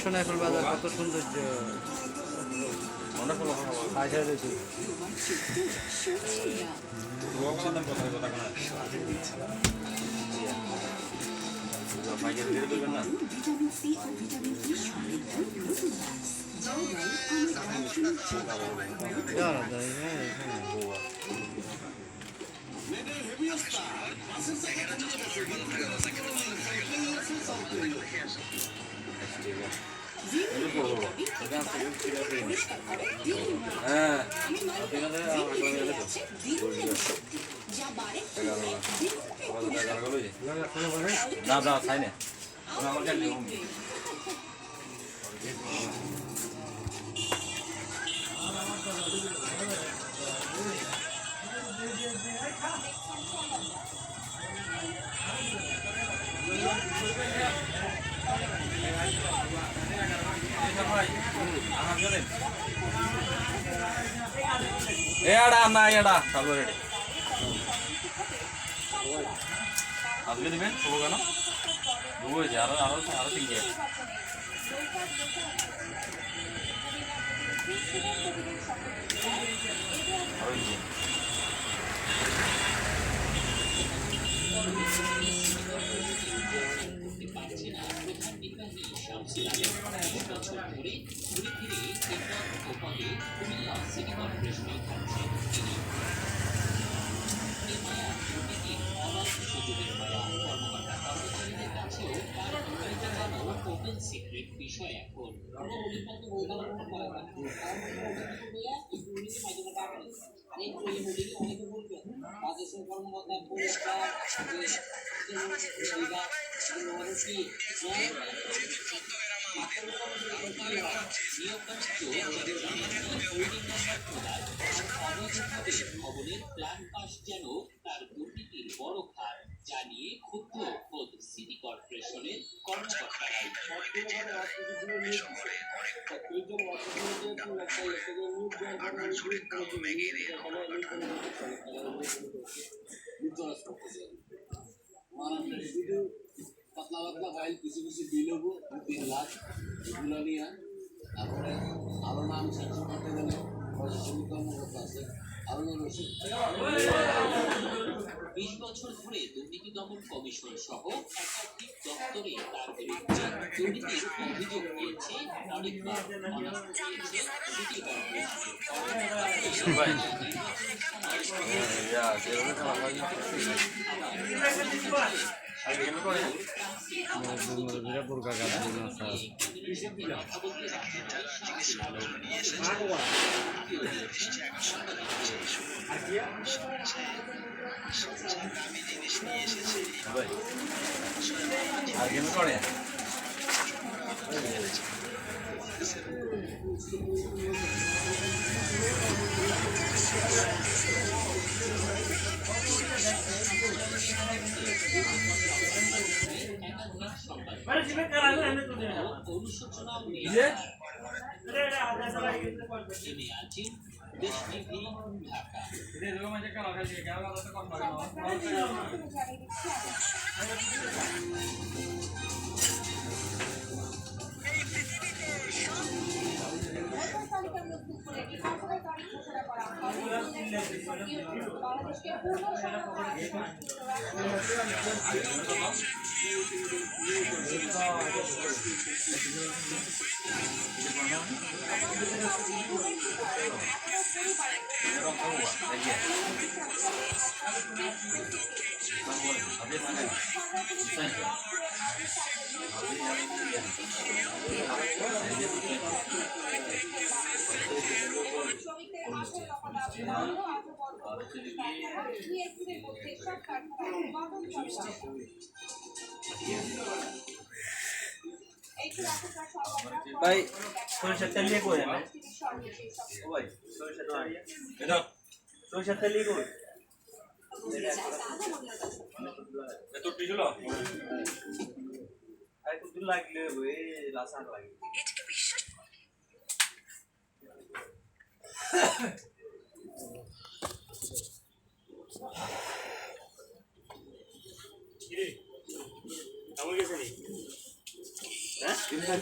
সোনাইফুল বাজার কত সৌন্দর্য না না তাই না আমার কাছে ఏడా అన్న ఏడా సల్వరెడ్డి আজকে দিবেন শুভ কেন শুভ হয়েছে আরো আরো আরো তিনটে সিক্রেট বিষয় এখন ভবনের প্ল্যান পাস যেন তার দুর্নীতির বড় খাত জানিয়ে ক্ষুব্ধ খোদ সিটি কর্পোরেশনের কর্মকর্তারাই পাতলা পাতলা ফাইল কিছু কিছু বিল হবো 3 লাখ এগুলো নিয়ে তারপরে আরো নাম সেকশন করতে গেলে প্রশাসনিক কর্মকর্তা আছে আরো 20 বছর ধরে দুর্নীতি দমন কমিশন সহ একাধিক দপ্তরে তার বিরুদ্ধে দুর্নীতির অভিযোগ দিয়েছে অনেকবার সিটি অনুশোচনা নিয়ে আছেন দেশ টিভি ভাই সরিষার তেল দিয়ে করে না ও ভাই সরিষার তেল এটা সরিষার তেল দিয়ে করে এত টিজল আর কত লাগলে ওই লাসান লাগে এটাকে বিশ্বাস কিরে কেমন গেছে নি হ্যাঁ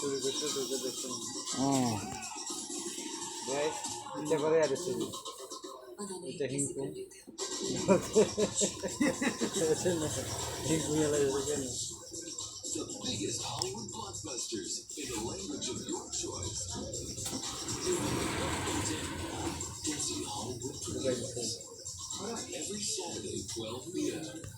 চুরি করতে ঢুকে দেখছেন ভাই ইচ্ছা করে আর চুরি এটা হিংকু হিংকু মেলা কেন The biggest Hollywood blockbusters in the language of your choice. Desi Hollywood Presents. Every Saturday, 12 p.m.